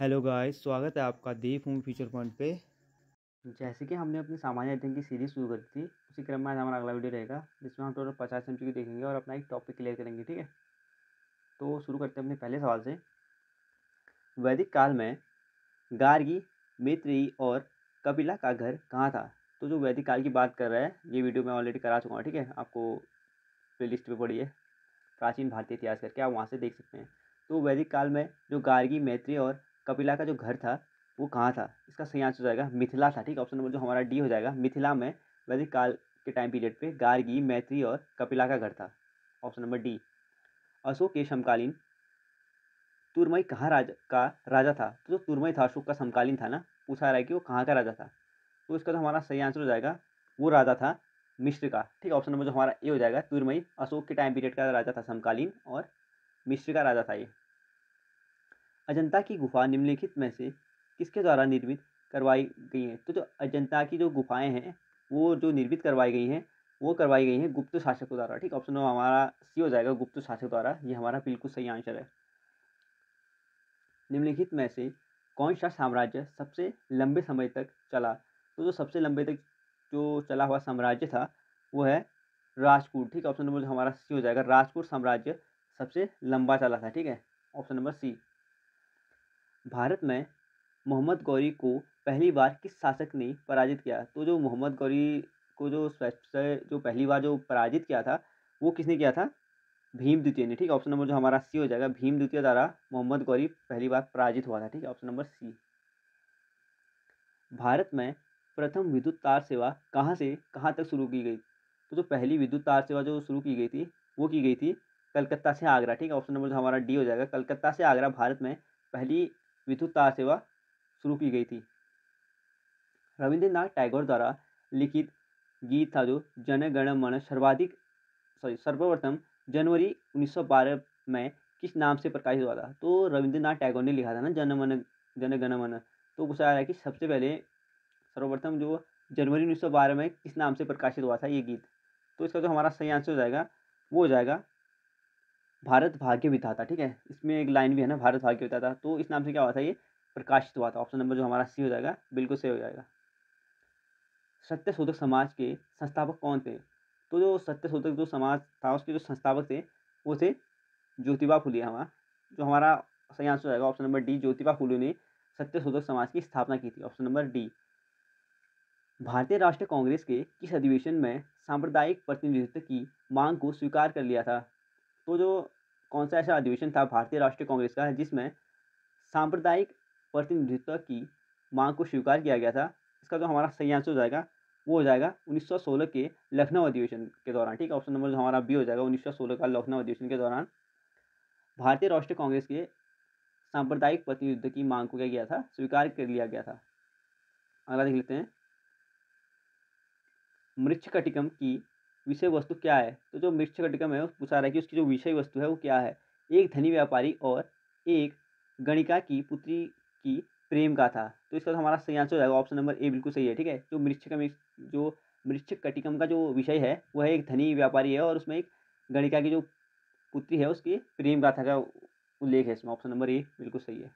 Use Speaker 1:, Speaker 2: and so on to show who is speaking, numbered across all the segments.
Speaker 1: Hello guys, स्वागत है आपका दीप मूवी फ्यूचर पॉइंट पे। जैसे कि हमने अपनी सामान्य अध्ययन की सीरीज शुरू करी थी, उसी क्रम में आज हमारा अगला वीडियो रहेगा जिसमें हम टोटल 50 एमसीक्यू देखेंगे और अपना एक टॉपिक क्लियर करेंगे। ठीक है, तो शुरू करते हैं अपने पहले सवाल से। वैदिक काल में गार्गी, मैत्रेयी और कपिला का घर कहाँ था? तो जो वैदिक काल की बात कर रहा है, ये वीडियो मैं ऑलरेडी करा चुका हूँ। ठीक है, आपको प्लेलिस्ट पे पड़ी है प्राचीन भारतीय इतिहास करके, आप वहाँ से देख सकते हैं। तो वैदिक काल में जो गार्गी, मैत्रेयी और कपिला का जो घर था वो कहाँ था? इसका सही आंसर हो जाएगा मिथिला था। ठीक है, ऑप्शन नंबर जो हमारा डी हो जाएगा। मिथिला में वैदिक काल के टाइम पीरियड पे गार्गी, मैत्रेयी और कपिला का घर था। Option number D. अशोक के समकालीन तुरमई कहाँ राजा था? तो जो तुरमई था अशोक का समकालीन था ना, पूछा रहा है कि वो कहाँ का राजा था। तो इसका जो हमारा सही आंसर हो जाएगा वो राजा था मिस्र का। ठीक है, ऑप्शन नंबर जो हमारा ए हो जाएगा। तुरमई अशोक के टाइम पीरियड का राजा था समकालीन और मिस्र का राजा था ये। अजंता की गुफा निम्नलिखित में से किसके द्वारा निर्मित करवाई गई हैं? तो जो अजंता की जो गुफाएं हैं वो जो निर्मित करवाई गई हैं वो करवाई गई हैं गुप्त शासकों द्वारा। ठीक, ऑप्शन हमारा सी हो जाएगा, गुप्त शासक द्वारा। ये हमारा बिल्कुल सही आंसर है। निम्नलिखित में से कौन सा साम्राज्य सबसे लंबे समय तक चला? तो जो सबसे लंबे तक जो चला हुआ साम्राज्य था वो है राजपूत। ठीक, ऑप्शन नंबर हमारा सी हो जाएगा। राजपूत साम्राज्य सबसे लंबा चला था। ठीक है, ऑप्शन नंबर सी। भारत में मोहम्मद गौरी को पहली बार किस शासक ने पराजित किया? तो जो मोहम्मद गौरी को जो पहली बार जो पराजित किया था वो किसने किया था? भीम द्वितीय ने। ठीक, ऑप्शन नंबर जो हमारा सी हो जाएगा। भीम द्वितीय द्वारा मोहम्मद गौरी पहली बार पराजित हुआ था। ठीक है, ऑप्शन नंबर सी। भारत में प्रथम विद्युत तार सेवा कहाँ से कहाँ तक शुरू की गई? तो जो पहली विद्युत तार सेवा जो शुरू की गई थी वो की गई थी कलकत्ता से आगरा। ठीक है, ऑप्शन नंबर जो हमारा डी हो जाएगा। कलकत्ता से आगरा भारत में पहली विद्युत तार सेवा शुरू की गई थी। रविंद्रनाथ टैगोर द्वारा लिखित गीत था जो जन गण मन सर्वप्रथम जनवरी 1912 में किस नाम से प्रकाशित हुआ था? तो रविंद्रनाथ टैगोर ने लिखा था ना जन गण मन। तो पूछा जा रहा है कि सबसे पहले सर्वप्रथम जो जनवरी 1912 में किस नाम से प्रकाशित हुआ था ये गीत? तो इसका जो हमारा सही आंसर हो जाएगा वो हो जाएगा भारत भाग्य विधाता। ठीक है, इसमें एक लाइन भी है ना, भारत भाग्य विधाता। तो इस नाम से क्या हुआ था? ये प्रकाशित हुआ था। ऑप्शन नंबर जो हमारा सी हो जाएगा, बिल्कुल सही हो जाएगा। सत्यशोधक समाज के संस्थापक कौन थे? तो जो सत्यशोधक जो समाज था उसके जो संस्थापक थे वो थे ज्योतिबा फुले। हमारा जो हमारा सही आंसर हो जाएगा option number D. Jyotiba Phule ने सत्यशोधक समाज की स्थापना की थी। Option number D. भारतीय राष्ट्रीय कांग्रेस के किस अधिवेशन में सांप्रदायिक प्रतिनिधित्व की मांग को स्वीकार कर लिया था? तो जो कौन सा ऐसा अधिवेशन था भारतीय राष्ट्रीय कांग्रेस का जिसमें सांप्रदायिक प्रतिनिधित्व की मांग को स्वीकार किया गया था? इसका जो हमारा सही आंसर हो जाएगा वो हो जाएगा 1916 के लखनऊ अधिवेशन के दौरान। ठीक है, ऑप्शन नंबर जो हमारा बी हो जाएगा। 1916 का लखनऊ अधिवेशन के दौरान भारतीय राष्ट्रीय कांग्रेस के सांप्रदायिक प्रतिनिधित्व की मांग को क्या किया था? स्वीकार कर लिया गया था। अगला देख लेते हैं। मृच्छकटिकम की विषय वस्तु क्या है? तो जो मृच्छकटिकम है पूछा रहा है कि उसकी जो विषय वस्तु है वो क्या है? एक धनी व्यापारी और एक गणिका की पुत्री की प्रेम गाथा। तो इसका तो हमारा सही आंसर हो जाएगा ऑप्शन नंबर ए, बिल्कुल सही है। ठीक है, जो मृच्छकटिकम का जो विषय है वह एक धनी व्यापारी है और उसमें एक गणिका की जो पुत्री है उसकी प्रेम गाथा का उल्लेख है इसमें। ऑप्शन नंबर ए बिल्कुल सही है।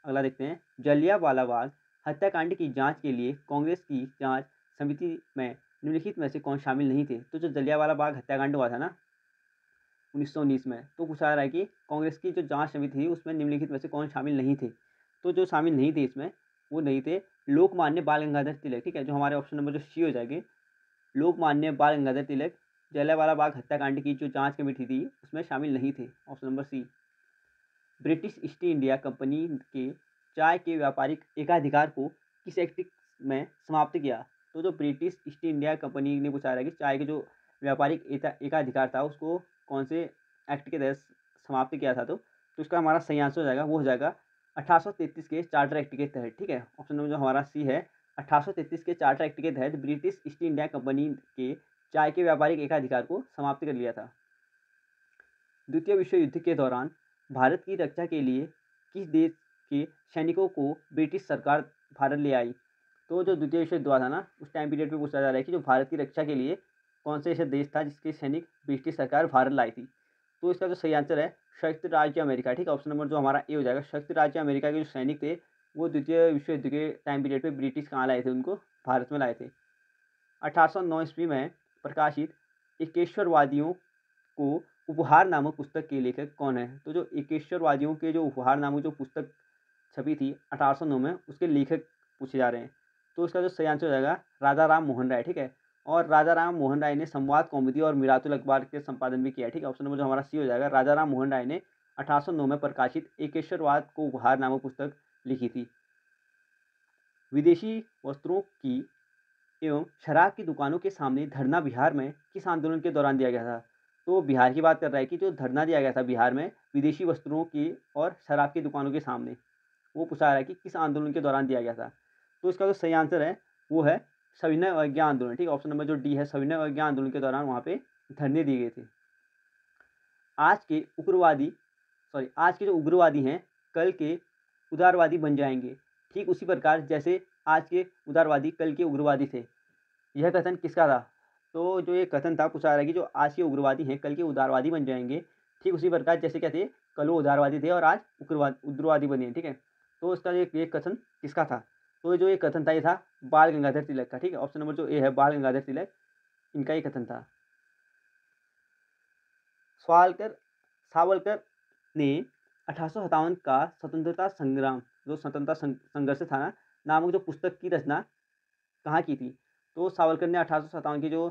Speaker 1: अगला देखते हैं। जलियांवाला बाग हत्याकांड की जांच के लिए कांग्रेस की जांच समिति में निम्नलिखित में से कौन शामिल नहीं थे? तो जो जलियांवाला बाग हत्याकांड हुआ था ना 1919 में, तो पूछा जा रहा है कि कांग्रेस की जो जांच समिति थी उसमें निम्नलिखित में से कौन शामिल नहीं थे? तो जो शामिल नहीं थे इसमें वो नहीं थे लोकमान्य बाल गंगाधर तिलक। ठीक है, जो हमारे ऑप्शन नंबर जो सी हो जाएंगे। लोकमान्य बाल गंगाधर तिलक जलियांवाला बाग हत्याकांड की जो जांच कमेटी थी उसमें शामिल नहीं थे। Option number C. British East India Company के चाय के व्यापारिक एकाधिकार को किस एक्ट में समाप्त किया? तो जो ब्रिटिश ईस्ट इंडिया कंपनी ने पूछा है कि चाय के जो व्यापारिक एकाधिकार था उसको कौन से एक्ट के तहत समाप्त किया था? तो उसका हमारा सही आंसर हो जाएगा वो हो जाएगा 1833 के चार्टर एक्ट के तहत। ठीक है, ऑप्शन नंबर जो हमारा सी है। 1833 के चार्टर एक्ट के तहत ब्रिटिश ईस्ट इंडिया कंपनी के चाय के व्यापारिक एकाधिकार को समाप्त कर लिया था। द्वितीय विश्व युद्ध के दौरान भारत की रक्षा के लिए किस देश के सैनिकों को ब्रिटिश सरकार भारत ले आई? तो जो द्वितीय विश्व युद्ध हुआ था ना उस टाइम पीरियड पे पूछा जा रहा है कि जो भारत की रक्षा के लिए कौन से ऐसा देश था जिसके सैनिक ब्रिटिश सरकार भारत लाई थी? तो इसका जो सही आंसर है संयुक्त राज्य अमेरिका, ठीक है। ऑप्शन नंबर जो हमारा ए हो जाएगा। संयुक्त राज्य अमेरिका के जो सैनिक थे वो द्वितीय विश्व युद्ध के टाइम पीरियड पे ब्रिटिश कहाँ लाए थे, उनको भारत में लाए थे। 1809 ईस्वी में प्रकाशित एकेश्वरवादियों को उपहार नामक पुस्तक के लेखक कौन है? तो जो एकेश्वरवादियों के जो उपहार नामक जो पुस्तक छपी थी 1809 में, उसके लेखक पूछे जा रहे हैं। तो इसका जो सही आंसर हो जाएगा राजा राम मोहन राय, ठीक है। और राजा राम मोहन राय ने संवाद कौमुदी और मिरातुल अखबार के संपादन भी किया है, ठीक है। ऑप्शन नंबर जो हमारा सी हो जाएगा। राजा राम मोहन राय ने 1809 में प्रकाशित एकेश्वरवाद को उपहार नामक पुस्तक लिखी थी। विदेशी वस्त्रों की एवं शराब की दुकानों के सामने धरना बिहार में किस आंदोलन के दौरान दिया गया था? तो बिहार की बात कर रहा है कि जो धरना दिया गया था बिहार में विदेशी वस्त्रों की और शराब की दुकानों के सामने, वो पूछा रहा है कि किस आंदोलन के दौरान दिया गया था। तो इसका जो सही आंसर है वो है सविनय अवज्ञा आंदोलन, ठीक है। ऑप्शन नंबर जो डी है, सविनय अवज्ञा आंदोलन के दौरान वहाँ पे धरने दिए गए थे। आज के जो उग्रवादी हैं कल के उदारवादी बन जाएंगे, ठीक उसी प्रकार जैसे आज के उदारवादी कल के उग्रवादी थे। यह कथन किसका था? तो जो ये कथन था पूछा जा रहा है कि जो आज के उग्रवादी हैं कल के उदारवादी बन जाएंगे, ठीक उसी प्रकार जैसे क्या थे, कल वो उदारवादी थे और आज उग्रवादी बने हैं, ठीक है। तो इसका ये कथन किसका था? तो जो ये कथन था ये था बाल गंगाधर तिलक का, ठीक है। ऑप्शन नंबर जो ए है बाल गंगाधर तिलक, इनका ये कथन था। सावरकर ने 1857 का स्वतंत्रता संग्राम, जो स्वतंत्रता संघर्ष था ना नामक जो पुस्तक की रचना कहाँ की थी? तो सावरकर ने 1857 की जो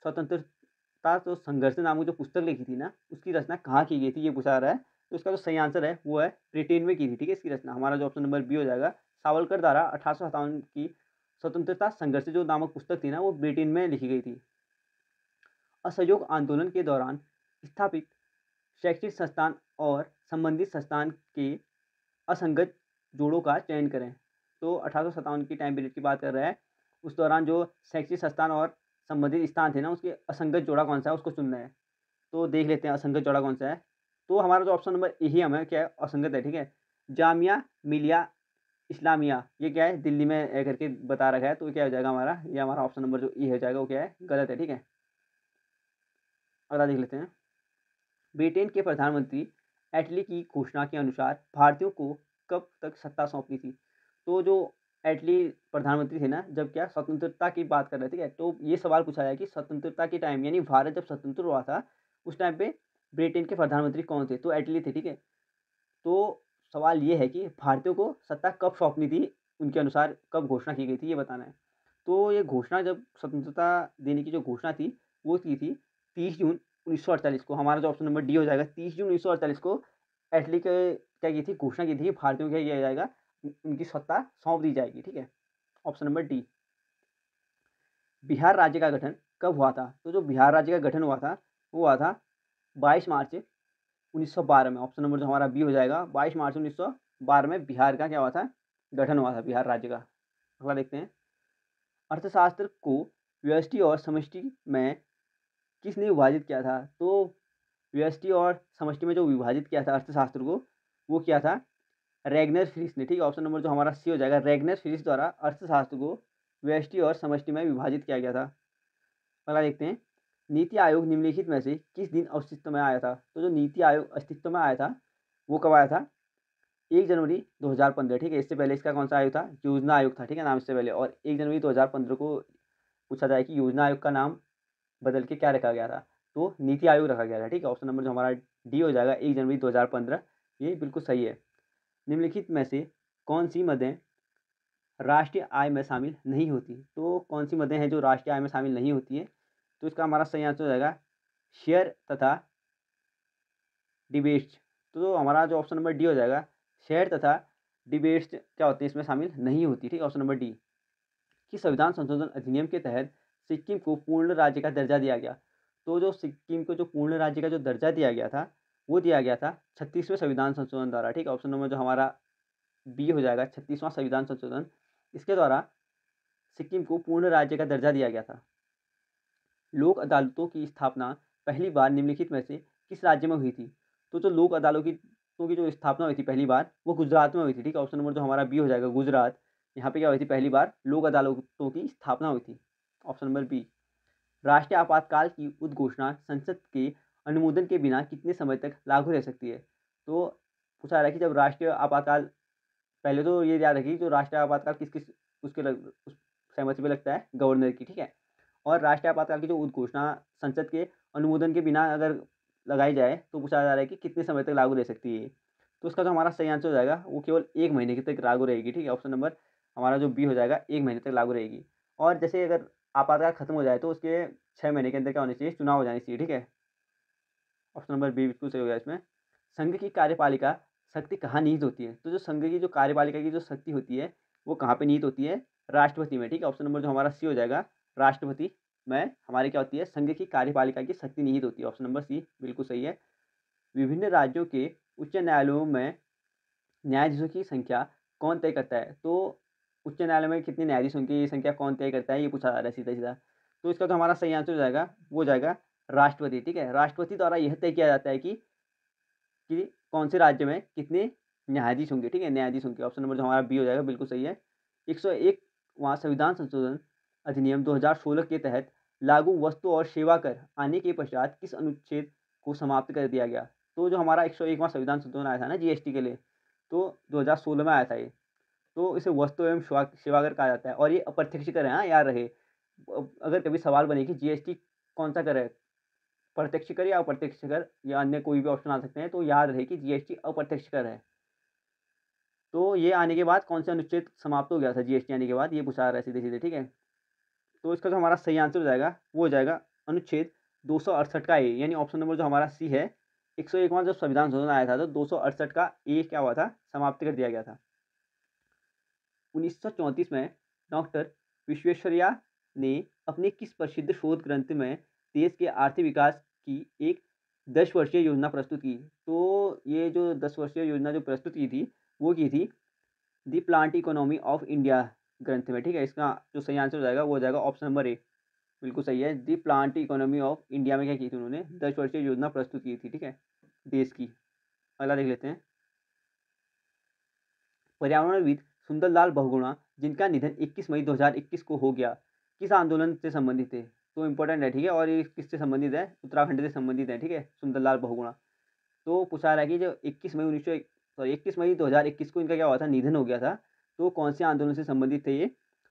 Speaker 1: स्वतंत्रता तो संघर्ष नामक जो पुस्तक लिखी थी ना, उसकी रचना कहाँ की गई थी, ये पूछा रहा है। तो इसका जो सही आंसर है वो है ब्रिटेन में की थी, ठीक है। इसकी रचना हमारा जो ऑप्शन नंबर बी हो जाएगा। सावरकर द्वारा 1857 की स्वतंत्रता संघर्ष जो नामक पुस्तक थी ना, वो ब्रिटेन में लिखी गई थी। असहयोग आंदोलन के दौरान स्थापित शैक्षिक संस्थान और संबंधित संस्थान के असंगत जोड़ों का चयन करें। तो 1857 की टाइम पीरियड की बात कर रहा है, उस दौरान जो शैक्षिक संस्थान और संबंधित स्थान थे ना, उसके असंगत जोड़ा कौन सा है उसको चुनना है। तो देख लेते हैं असंगत जोड़ा कौन सा है। तो हमारा जो ऑप्शन नंबर ए ही हमें क्या है, असंगत है, ठीक है। जामिया मिलिया इस्लामिया, ये क्या है दिल्ली में करके बता रखा है, तो क्या हो जाएगा हमारा, ये हमारा ऑप्शन नंबर जो ए हो जाएगा वो क्या है, गलत है, ठीक है। अगला देख लेते हैं। ब्रिटेन के प्रधानमंत्री एटली की घोषणा के अनुसार भारतीयों को कब तक सत्ता सौंपनी थी? तो जो एटली प्रधानमंत्री थे ना, जब क्या स्वतंत्रता की बात कर रहे थे, ठीक है। तो ये सवाल पूछा है कि स्वतंत्रता के टाइम यानी भारत जब स्वतंत्र हुआ था उस टाइम पे ब्रिटेन के प्रधानमंत्री कौन थे? तो एटली थे, ठीक है। तो सवाल ये है कि भारतीयों को सत्ता कब सौंपनी थी, उनके अनुसार कब घोषणा की गई थी, ये बताना है। तो ये घोषणा जब स्वतंत्रता देने की जो घोषणा थी वो की थी 30 जून 1948 को। हमारा जो ऑप्शन नंबर डी हो जाएगा। 30 जून 1948 को एटली के क्या की थी, घोषणा की थी भारतीयों को क्या किया जाएगा, उनकी सत्ता सौंप दी जाएगी, ठीक है। Option number D. बिहार राज्य का गठन कब हुआ था? तो जो बिहार राज्य का गठन हुआ था वो हुआ था 22 मार्च 1912 में। ऑप्शन नंबर जो हमारा बी हो जाएगा। 22 मार्च 1912 में बिहार का क्या हुआ था, गठन हुआ था बिहार राज्य का। अगला देखते हैं। अर्थशास्त्र को व्यष्टि और समष्टि में किसने विभाजित किया था? तो व्यष्टि और समष्टि में जो विभाजित किया था अर्थशास्त्र को, वो किया था रैगनर फ्रिश ने, ठीक है। ऑप्शन नंबर जो हमारा सी हो जाएगा। रैगनर फ्रिश द्वारा अर्थशास्त्र को व्यष्टि और समष्टि में विभाजित किया गया था। अगला देखते हैं। नीति आयोग निम्नलिखित में से किस दिन अस्तित्व में आया था? तो जो नीति आयोग अस्तित्व में आया था वो कब आया था? 1 जनवरी 2015, ठीक है। इससे पहले इसका कौन सा आयोग था? योजना आयोग था, ठीक है, नाम इससे पहले। और 1 जनवरी 2015 को पूछा जाए कि योजना आयोग का नाम बदल के क्या रखा गया था? तो नीति आयोग रखा गया था, ठीक है। ऑप्शन नंबर जो हमारा डी हो जाएगा। 1 जनवरी 2015, ये बिल्कुल सही है। निम्नलिखित में से कौन सी मदें राष्ट्रीय आय में शामिल नहीं होती? तो कौन सी मदें हैं जो राष्ट्रीय आय में शामिल नहीं होती है? तो इसका हमारा सही आंसर हो जाएगा शेयर तथा डिबेट्स। तो हमारा जो ऑप्शन नंबर डी हो जाएगा, शेयर तथा डिबेट्स क्या होती है इसमें शामिल नहीं होती, ठीक है। Option number D. कि संविधान संशोधन अधिनियम के तहत सिक्किम को पूर्ण राज्य का दर्जा दिया गया। तो जो सिक्किम को जो पूर्ण राज्य का जो दर्जा दिया गया था वो दिया गया था 36वें संविधान संशोधन द्वारा, ठीक है। ऑप्शन नंबर जो हमारा बी हो जाएगा। 36वां संविधान संशोधन, इसके द्वारा सिक्किम को पूर्ण राज्य का दर्जा दिया गया था। लोक अदालतों की स्थापना पहली बार निम्नलिखित में से किस राज्य में हुई थी? तो जो लोक अदालतों की जो स्थापना हुई थी पहली बार वो गुजरात में हुई थी, ठीक है। ऑप्शन नंबर जो हमारा बी हो जाएगा, गुजरात। यहाँ पे क्या हुई थी पहली बार, लोक अदालतों की स्थापना हुई थी। Option number B. राष्ट्रीय आपातकाल की उद्घोषणा संसद के अनुमोदन के बिना कितने समय तक लागू रह सकती है? तो पूछा जा रहा है कि जब राष्ट्रीय आपातकाल, पहले तो ये याद रखिए जो राष्ट्रीय आपातकाल किस-किस उसके लग उस सहमति पे लगता है, गवर्नर की, ठीक है? और राष्ट्रीय आपातकाल की जो उद्घोषणा संसद के अनुमोदन के बिना अगर लगाई जाए, तो पूछा जा रहा है कि कितने समय तक लागू रह सकती है ये? तो उसका जो हमारा सही आंसर हो जाएगा, वो केवल 1 महीने के तक लागू रहेगी, ठीक है? ऑप्शन नंबर हमारा जो बी हो जाएगा, 1 महीने तक लागू रहेगी। और जैसे अगर आपातकाल खत्म हो जाए, तो उसके 6 महीने के अंदर क्या होना चाहिए? चुनाव हो जाने चाहिए, ठीक है? ऑप्शन नंबर बी बिल्कुल सही हो गया इसमें। संघ की कार्यपालिका शक्ति कहाँ निहित होती है? तो जो संघ की जो कार्यपालिका की जो शक्ति होती है, वो कहाँ पे निहित होती है? राष्ट्रपति में, ठीक है? ऑप्शन नंबर जो हमारा सी हो जाएगा, राष्ट्रपति में हमारी क्या होती है? संघ की कार्यपालिका की शक्ति निहित होती है। ऑप्शन नंबर सी बिल्कुल सही है। विभिन्न राज्यों के उच्च न्यायालयों में न्यायाधीशों की संख्या कौन तय करता है? तो उच्च न्यायालय में कितने न्यायाधीशों की संख्या कौन तय करता है? ये पूछा जा रहा है सीधा-सीधा। तो इसका जो हमारा सही आंसर हो जाएगा, वो हो जाएगा राष्ट्रपति, ठीक है? राष्ट्रपति द्वारा यह तय किया जाता है कि कौन से राज्य में कितने न्यायाधीश होंगे, ठीक है? न्यायाधीश होंगे। ऑप्शन नंबर जो हमारा बी हो जाएगा, बिल्कुल सही है। 101वां संविधान संशोधन अधिनियम 2016 के तहत लागू वस्तु और सेवा कर आने के पश्चात किस अनुच्छेद को समाप्त कर दिया गया? तो जो हमारा 101वां संविधान संशोधन आया था ना जीएसटी के लिए, तो 2016 में आया था ये। तो इसे वस्तु एवं सेवा कर कहा जाता है और ये अप्रत्यक्ष कर है, हाँ, याद रहे। अगर कभी सवाल बने कि जीएसटी कौन-सा कर है? प्रत्यक्ष कर या अप्रत्यक्ष कर या अन्य कोई भी ऑप्शन आ सकते हैं, तो याद रहे कि जीएसटी अप्रत्यक्ष कर है। तो ये आने के बाद कौन-सा अनुच्छेद समाप्त हो गया था जीएसटी आने के बाद, ये पूछा जा रहा है सीधे-सीधे, ठीक है? तो इसका जो हमारा सही आंसर हो जाएगा, वो हो जाएगा अनुच्छेद 268 का ए, यानी ऑप्शन नंबर जो हमारा सी है। 101वां जब संविधान संशोधन आया था, तो 268 का ए क्या हुआ था? समाप्त कर दिया गया था। 1934 में डॉक्टर विश्वेश्वरैया ने अपने किस प्रसिद्ध शोध ग्रंथ में देश के आर्थिक विकास की एक 10 वर्षीय योजना प्रस्तुत की? तो ये जो 10 वर्षीय योजना जो प्रस्तुत की थी, वो की थी the plant economy of India ग्रंथ में, ठीक है? इसका जो सही आंसर हो जाएगा, वो हो जाएगा ऑप्शन नंबर ए, बिल्कुल सही है। The plant economy of India में क्या की थी उन्होंने? 10 वर्षीय योजना प्रस्तुत की थी, ठीक है? देश की। अगला देख लेते हैं। पर्यावरणविद सुंदरलाल बहुगुणा, जिनका निधन 21 मई 2021 को हो गया, किस आंदोलन से संबंधित थे? तो इम्पोर्टेंट है, ठीक है? और ये किससे संबंधित है? उत्तराखंड से संबंधित है, ठीक है? सुंदरलाल बहुगुणा। तो पूछा रहा है कि जो 21 मई 2021 को इनका क्या हुआ था? निधन हो गया था। तो कौन से आंदोलन से संबंधित थे ये?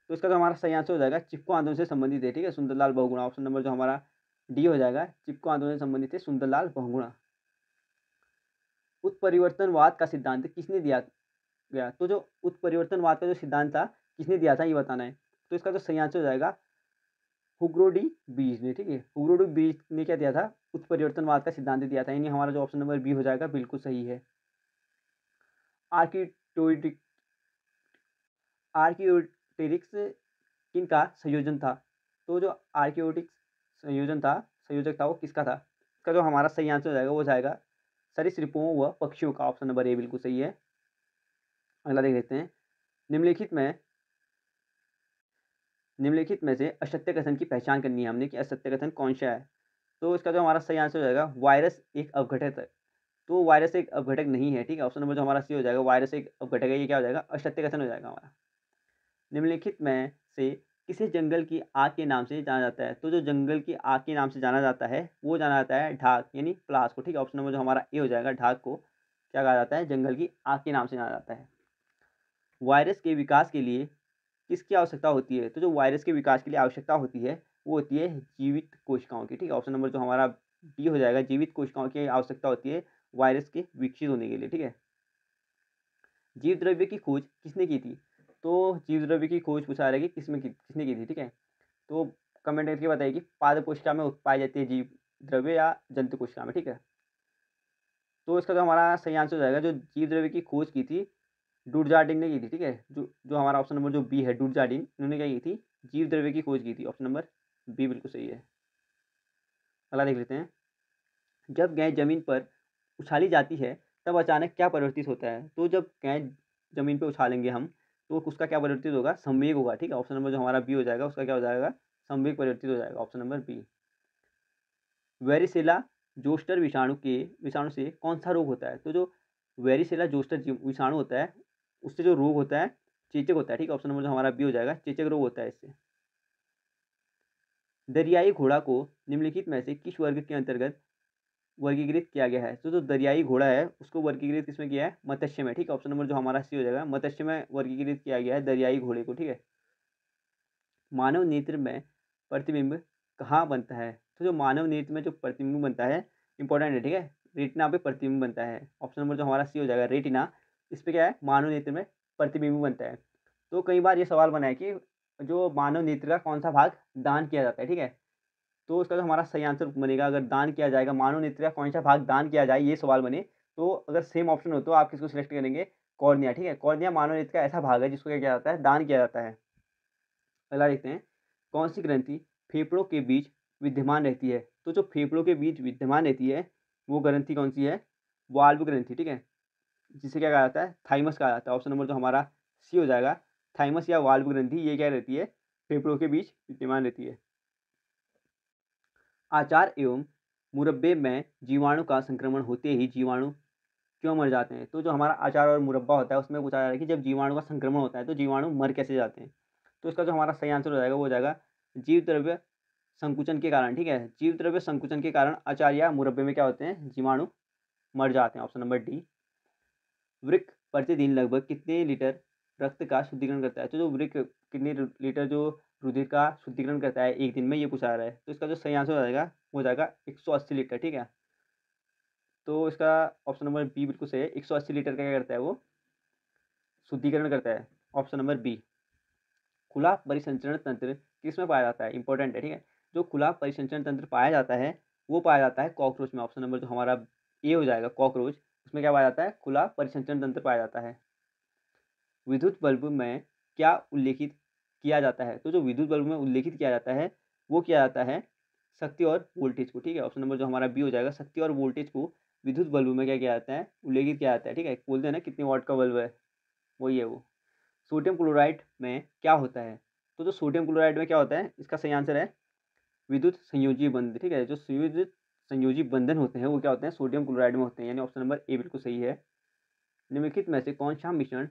Speaker 1: तो इसका जो हमारा सही आंसर हो जाएगा, चिपको आंदोलन से संबंधित है, ठीक है? सुंदरलाल बहुगुणा। ऑप्शन नंबर जो हमारा डी हो जाएगा, चिपको आंदोलन से संबंधित है सुंदरलाल बहुगुणा। उत्परिवर्तनवाद का सिद्धांत किसने दिया गया? तो जो उत्परिवर्तनवाद का जो सिद्धांत था, किसने दिया था ये बताना है। तो इसका जो सही आंसर हो जाएगा, हुगो डी बीज ने, ठीक है? हुगो डी बीज ने क्या दिया था? उत्परिवर्तनवाद का सिद्धांत दिया था, यानी हमारा जो ऑप्शन नंबर बी हो जाएगा, बिल्कुल सही है। आर्किटोइटिक आर्कियोटेरिक्स किनका संयोजन था? तो जो आर्कियोटिक्स संयोजक था वो किसका था? इसका जो हमारा सही आंसर हो जाएगा, वो हो जाएगा सरीसृपों व पक्षियों का। ऑप्शन नंबर ए बिल्कुल सही है। अगला देख लेते हैं। निम्नलिखित में से असत्य कथन की पहचान करनी है हमने कि असत्य कथन कौन-सा है। तो इसका जो हमारा सही आंसर हो जाएगा, वायरस एक अपघटक है। तो वायरस एक अपघटक नहीं है, ठीक है? ऑप्शन नंबर जो हमारा सी हो जाएगा, वायरस एक अपघटक है, ये क्या हो जाएगा? असत्य कथन हो जाएगा हमारा। निम्नलिखित में से किसे जंगल की आग के नाम से जाना जाता है? तो जो जंगल की आग के नाम से जाना जाता है, वो जाना जाता है ढाक, यानी प्लास को, ठीक है? ऑप्शन नंबर जो हमारा ए हो जाएगा, ढाक को क्या कहा जाता है? जंगल की आग के नाम से जाना जाता है। वायरस के विकास के लिए किसकी आवश्यकता होती है? तो जो वायरस के विकास के लिए आवश्यकता होती है, वो होती है जीवित कोशिकाओं की, ठीक है? ऑप्शन नंबर जो हमारा डी हो जाएगा, जीवित कोशिकाओं की आवश्यकता होती है वायरस के विकसित होने के लिए, ठीक है? जीव द्रव्य की खोज किसने की थी? तो जीव द्रव्य की खोज पूछा जा रहा है कि किसने की थी, ठीक है? तो कमेंट करके बताइए कि पाद कोशिका में पाई जाती है जीव द्रव्य या जंतु कोशिका में, ठीक है? तो इसका जो हमारा सही आंसर हो जाएगा, जो जीव द्रव्य की खोज की थी, डुरजार्डिन ने की थी, ठीक है? जो जो हमारा ऑप्शन नंबर जो बी है, डुरजार्डिन, इन्होंने क्या की थी? जीव द्रव्य की खोज की थी। ऑप्शन नंबर बी बिल्कुल सही है। अगला देख लेते हैं। जब गेंद जमीन पर उछाली जाती है, तब अचानक क्या परिवर्तित होता है? तो जब गेंद जमीन पे उछालेंगे हम, तो उसका क्या परिवर्तित होगा? संवेग होगा, ठीक है? ऑप्शन नंबर जो हमारा बी हो जाएगा, उसका क्या हो जाएगा? संवेग परिवर्तित हो जाएगा। Option number B. वेरिसेला जोस्टर विषाणु से कौन सा रोग होता है? तो जो वेरिसेला जोस्टर विषाणु होता है, उससे जो रोग होता है, चेचक होता है, ठीक है? ऑप्शन नंबर जो हमारा बी हो जाएगा, चेचक रोग होता है इससे। दरियाई घोड़ा को निम्नलिखित में से किस वर्ग के अंतर्गत वर्गीकृत किया गया है? तो जो दरियाई घोड़ा है उसको वर्गीकृत किसमें किया है? मत्स्य में, ठीक है। ऑप्शन नंबर जो हमारा सी हो जाएगा, मत्स्य में वर्गीकृत किया गया है दरियाई घोड़े को, ठीक है। मानव नेत्र में प्रतिबिंब कहाँ बनता है? तो जो मानव नेत्र में जो प्रतिबिंब बनता है, इंपॉर्टेंट है, ठीक है। रेटिना पे प्रतिबिंब बनता है। ऑप्शन नंबर जो हमारा सी हो जाएगा, रेटिना। इस पे क्या है? मानव नेत्र में प्रतिबिंब बनता है। तो कई बार ये सवाल बना है कि जो मानव नेत्र का कौन सा भाग दान किया जाता है, ठीक है। तो उसका जो हमारा सही आंसर बनेगा, अगर दान किया जाएगा, मानव नेत्र का कौन सा भाग दान किया जाए, ये सवाल बने, तो अगर सेम ऑप्शन हो तो आप किसको सिलेक्ट करेंगे? कॉर्निया, ठीक है। कॉर्निया मानव नेत्र का ऐसा भाग है जिसको क्या किया जाता है? दान किया जाता है। अगला देखते हैं, कौन सी ग्रंथि फेफड़ों के बीच विद्यमान रहती है? तो जो फेफड़ों के बीच विद्यमान रहती है वो ग्रंथि कौन सी है? वाल्व ग्रंथि, ठीक है। जिसे क्या कहा जाता है? थाइमस कहा जाता है। ऑप्शन नंबर जो हमारा सी हो जाएगा, थाइमस या वाल्व ग्रंथि, ये क्या रहती है? फेफड़ों के बीच विद्यमान रहती है। आचार एवं मुरब्बे में जीवाणु का संक्रमण होते ही जीवाणु क्यों मर जाते हैं? तो जो हमारा अचार और मुरब्बा होता है उसमें पूछा जा रहा है कि जब जीवाणु का संक्रमण होता है तो जीवाणु मर कैसे जाते हैं? तो इसका जो हमारा सही आंसर हो जाएगा वो हो जाएगा जीव द्रव्य संकुचन के कारण, ठीक है। जीव द्रव्य संकुचन के कारण अचार या मुरब्बे में क्या होते हैं? जीवाणु मर जाते हैं। Option number D. वृक्क प्रतिदिन लगभग कितने लीटर रक्त का शुद्धिकरण करता है? तो जो वृक्क कितने लीटर जो रुधिर का शुद्धिकरण करता है एक दिन में, ये पूछा जा रहा है। तो इसका जो सही आंसर हो जाएगा वो हो जाएगा 180 लीटर, ठीक है। तो इसका ऑप्शन नंबर बी बिल्कुल सही है। 180 लीटर का क्या करता है? वो शुद्धिकरण करता है। Option number B. खुला परिसंचरण तंत्र किसमें पाया जाता है? इंपॉर्टेंट है, ठीक है। जो खुला परिसंचरण तंत्र पाया जाता है वो पाया जाता है कॉकरोच में। ऑप्शन नंबर जो हमारा ए हो जाएगा, कॉकरोच। उसमें क्या पाया जाता है? खुला परिसंचरण तंत्र पाया जाता है। विद्युत बल्ब में क्या उल्लेखित किया जाता है? तो जो विद्युत बल्ब में उल्लेखित किया जाता है वो किया जाता है शक्ति और वोल्टेज को, ठीक है। ऑप्शन नंबर जो हमारा बी हो जाएगा, शक्ति और वोल्टेज को विद्युत बल्ब में क्या किया जाता है? उल्लेखित किया जाता है, ठीक है। बोलते हैं ना कितने वाट का बल्ब है, वही है वो। सोडियम क्लोराइड में क्या होता है? तो जो सोडियम क्लोराइड में क्या होता है, इसका सही आंसर है विद्युत संयोजी बंधन, ठीक है। जो विद्युत संयोजी बंधन होते हैं वो क्या होते हैं? सोडियम क्लोराइड में होते हैं, यानी ऑप्शन नंबर ए बिल्कुल सही है। निम्नलिखित में से कौन सा मिश्रण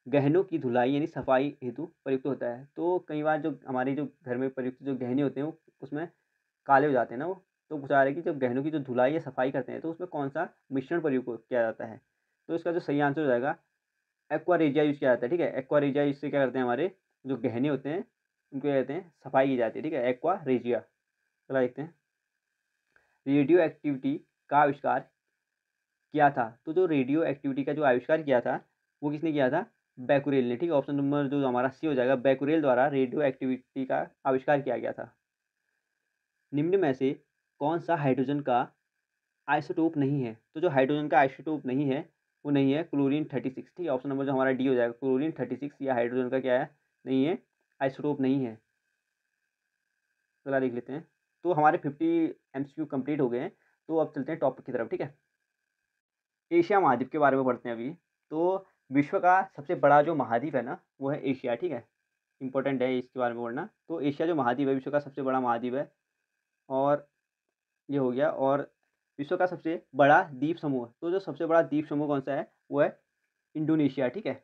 Speaker 1: गहनों की धुलाई यानी सफाई हेतु प्रयुक्त होता है? तो कई बार जो हमारे जो घर में प्रयुक्त जो गहने होते हैं वो उसमें काले हो जाते हैं ना वो। तो पूछा जा रहा है कि जब गहनों की जो धुलाई या सफाई करते हैं तो उसमें कौन सा मिश्रण प्रयोग किया जाता है? तो इसका जो सही आंसर हो जाएगा एक्वा रेजिया यूज़ किया जाता है, ठीक है। एक्वा रेजिया इससे क्या करते हैं? हमारे जो गहने होते हैं उनको क्या कहते हैं? सफाई की जाती है, ठीक है। Aqua regia. चला देखते हैं, रेडियो एक्टिविटी का आविष्कार किया था? तो जो रेडियो एक्टिविटी का जो आविष्कार किया था वो किसने किया था? बैकुरेल ने, ठीक है। ऑप्शन नंबर जो हमारा सी हो जाएगा, बैकुरेल द्वारा रेडियो एक्टिविटी का आविष्कार किया गया था। निम्न में से कौन सा हाइड्रोजन का आइसोटोप नहीं है? तो जो हाइड्रोजन का आइसोटोप नहीं है वो नहीं है क्लोरीन 36, ठीक है। ऑप्शन नंबर जो हमारा डी हो जाएगा, क्लोरीन 36 या हाइड्रोजन का क्या है? नहीं है, आइसोटोप नहीं है। चला देख लेते हैं। तो हमारे 50 एमसीक्यू कंप्लीट हो गए हैं। तो अब चलते हैं टॉपिक की तरफ, ठीक है। एशिया महाद्वीप के बारे में पढ़ते हैं अभी। तो विश्व का सबसे बड़ा जो महाद्वीप है ना वो है एशिया, ठीक है। इंपॉर्टेंट है इसके बारे में पढ़ना। तो एशिया जो महाद्वीप है विश्व का सबसे बड़ा महाद्वीप है। और ये हो गया। और विश्व का सबसे बड़ा द्वीप समूह, तो जो सबसे बड़ा द्वीप समूह कौन सा है? वो है इंडोनेशिया, ठीक है।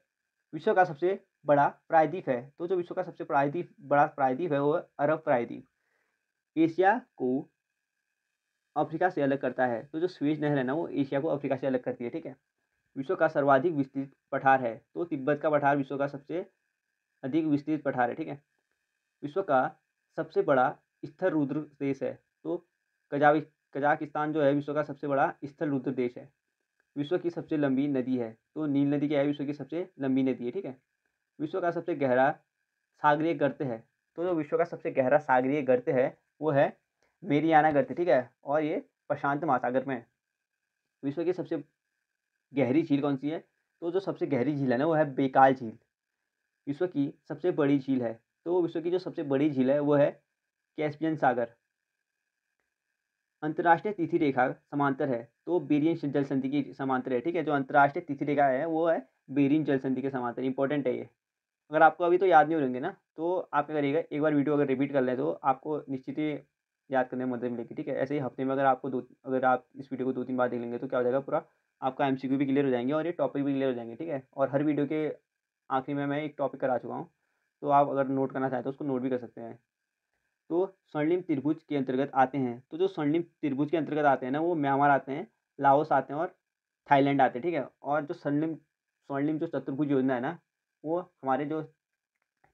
Speaker 1: विश्व का सबसे बड़ा प्रायद्वीप है, तो जो विश्व का सबसे बड़ा प्रायद्वीप है वो है अरब प्रायद्वीप। एशिया को अफ्रीका से अलग करता है, तो जो स्वेज नहर है ना वो एशिया को अफ्रीका से अलग करती है, ठीक है। विश्व का सर्वाधिक विस्तृत पठार है, तो तिब्बत का पठार विश्व का सबसे अधिक विस्तृत पठार है, ठीक है। विश्व का सबसे बड़ा स्थल रुद्र देश है, तो कजावी कजाकिस्तान जो है विश्व का सबसे बड़ा स्थल रुद्र देश है। विश्व की सबसे लंबी नदी है, तो नील नदी क्या है? विश्व की सबसे लंबी नदी है, ठीक है। विश्व का सबसे गहरा सागरीय गर्त है, तो जो विश्व का सबसे गहरा सागरीय गर्त है वो है मेरियाना गर्त, ठीक है। और ये प्रशांत महासागर में है। विश्व की सबसे गहरी झील कौन सी है? तो जो सबसे गहरी झील है ना वो है बेकाल झील। विश्व की सबसे बड़ी झील है, तो विश्व की जो सबसे बड़ी झील है वो है कैस्पियन सागर। अंतर्राष्ट्रीय तिथि रेखा समांतर है, तो बेरियन जल संधि की समांतर है, ठीक है। जो अंतर्राष्ट्रीय तिथि रेखा है वो है बेरियन जल संधि के समांतर। इंपॉर्टेंट है ये। अगर आपको अभी तो याद नहीं होंगे ना तो आप क्या करिएगा, एक बार वीडियो अगर रिपीट कर लें तो आपको निश्चित ही याद करने में मदद मिलेगी, ठीक है। ऐसे ही हफ्ते में अगर आप इस वीडियो को 2-3 बार देख लेंगे तो क्या हो जाएगा, पूरा आपका एमसीक्यू भी क्लियर हो जाएंगे और ये टॉपिक भी क्लियर हो जाएंगे, ठीक है। और हर वीडियो के आखिरी में मैं एक टॉपिक करा चुका हूँ, तो आप अगर नोट करना चाहें तो उसको नोट भी कर सकते हैं। तो स्वर्णिम त्रिभुज के अंतर्गत आते हैं। तो जो स्वर्णिम त्रिभुज के अंतर्गत आते हैं ना, वो म्यांमार आते हैं, लाओस आते हैं और थाईलैंड आते हैं, ठीक है। और जो स्वर्णिम स्वर्णिम जो चतुर्भुज योजना है ना, वो हमारे जो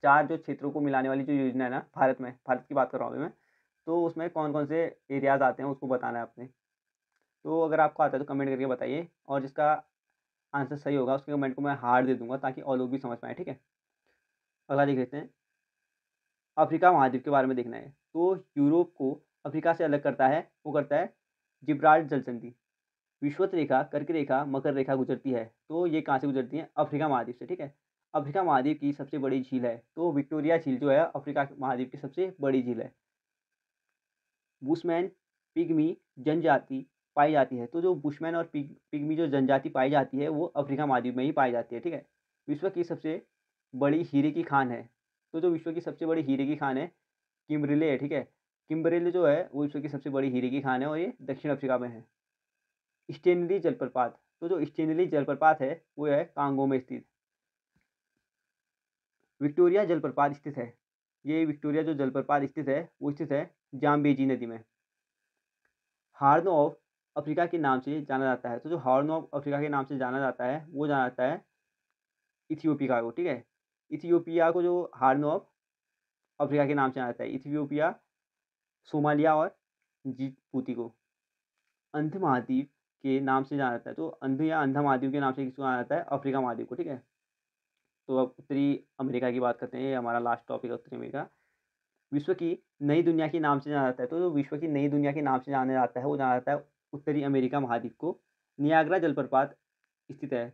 Speaker 1: 4 जो क्षेत्रों को मिलाने वाली जो योजना है ना, भारत की बात कर रहा हूँ अभी मैं, तो उसमें कौन-कौन से एरियाज़ आते हैं उसको बताना है आपने। तो अगर आपको आता है तो कमेंट करके बताइए, और जिसका आंसर सही होगा उसके कमेंट को मैं हार्ट दे दूँगा ताकि और लोग भी समझ पाएँ, ठीक है। अगला देख लेते हैं, अफ्रीका महाद्वीप के बारे में देखना है। तो यूरोप को अफ्रीका से अलग करता है, वो करता है जिब्राल्टर जलसंधि। विषुवत रेखा, कर्क रेखा, मकर रेखा गुजरती है, तो ये कहाँ से गुजरती है? अफ्रीका महाद्वीप से, ठीक है। अफ्रीका महाद्वीप की सबसे बड़ी झील है, तो विक्टोरिया झील जो है अफ्रीका महाद्वीप की सबसे बड़ी झील है। बुशमैन पिग्मी जनजाति पाई जाती है, तो जो बुशमैन और पिग्मी जो जनजाति पाई जाती है वो अफ्रीका महाद्वीप में ही पाई जाती है, ठीक है। विश्व की सबसे बड़ी हीरे की खान है, तो जो विश्व की सबसे बड़ी हीरे की खान है किम्बरले है, ठीक है। किम्बरले जो है वो विश्व की सबसे बड़ी हीरे की खान है और ये दक्षिण अफ्रीका में है। स्टेनली जलप्रपात, तो जो स्टेनली जलप्रपात है वो है कांगो में स्थित। विक्टोरिया जलप्रपात स्थित है, ये विक्टोरिया जो जलप्रपात स्थित है वो स्थित है जाम्बेजी नदी में। हॉर्न ऑफ अफ्रीका के नाम से जाना जाता है, तो जो हॉर्न ऑफ अफ्रीका के नाम से जाना जाता है वो जाना जाता है इथियोपिया को, ठीक है। इथियोपिया को जो हॉर्न ऑफ अफ्रीका के नाम से जाना जाता है, इथियोपिया, सोमालिया और जिबूती को अंध महाद्वीप के नाम से जाना जाता है। तो अंध या अंधा महाद्वीप के नाम से किसको जाना जाता है? अफ्रीका महाद्वीप को, ठीक है। तो अब उत्तरी अमेरिका की बात करते हैं, ये हमारा लास्ट टॉपिक है उत्तरी अमेरिका। विश्व की नई दुनिया के नाम से जाना जाता है, तो जो विश्व की नई दुनिया के नाम से जाना जाता है वो जाना जाता है उत्तरी अमेरिका महाद्वीप को। नियाग्रा जलप्रपात स्थित है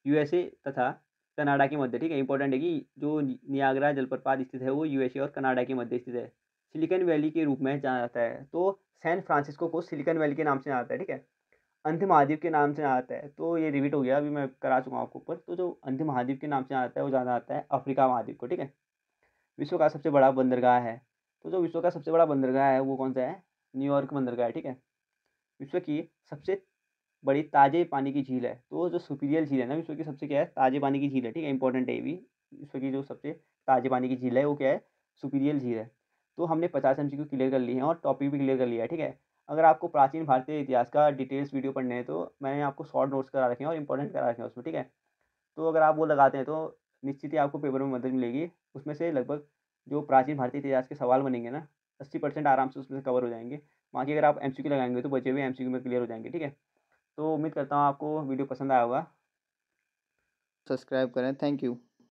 Speaker 1: यूएसए तथा कनाडा के मध्य, ठीक है। इंपॉर्टेंट है कि जो नियाग्रा जलप्रपात स्थित है वो यूएसए और कनाडा के मध्य स्थित है। सिलिकॉन वैली के रूप में जाना जाता है, तो सैन फ्रांसिस्को को सिलिकॉन वैली के नाम से जाना जाता है, ठीक है। अंध महाद्वीप के नाम से जाना जाता है, तो ये रिपीट हो गया, अभी मैं करा चुका हूँ आपको ऊपर। तो जो अंध महाद्वीप के नाम से जाना जाता है वो जाना जाता है अफ्रीका महाद्वीप को, ठीक है। विश्व का सबसे बड़ा बंदरगाह है, तो जो विश्व का सबसे बड़ा बंदरगाह है वो कौन सा है? न्यूयॉर्क बंदरगाह है, ठीक है। विश्व की सबसे बड़ी ताजे पानी की झील है, तो जो सुपीरियल झील है ना विश्व की सबसे, क्या है? ताजे पानी की झील है, ठीक है। इंपॉर्टेंट है ये भी। विश्व की जो सबसे ताजे पानी की झील है वो क्या है? सुपीरियल झील है। तो हमने 50 एमसीक्यू क्लियर कर ली है और टॉपिक भी क्लियर कर लिया है, ठीक है। अगर आपको प्राचीन भारतीय इतिहास का डिटेल्स वीडियो पढ़ने हैं तो मैंने आपको शॉर्ट नोट्स करा रखे हैं और इंपॉर्टेंट करा रखे हैं उसमें, ठीक है। तो अगर आप वो लगाते हैं तो निश्चित ही आपको पेपर में मदद मिलेगी। उसमें से लगभग जो प्राचीन भारतीय इतिहास के सवाल बनेंगे ना, 80% आराम से उसमें से कवर हो जाएँगे। बाकी अगर आप एमसीक्यू लगाएँगे तो बचे हुए एमसीक्यू में क्लियर हो जाएँगे, ठीक है। तो उम्मीद करता हूँ आपको वीडियो पसंद आया होगा।
Speaker 2: सब्सक्राइब करें। Thank you.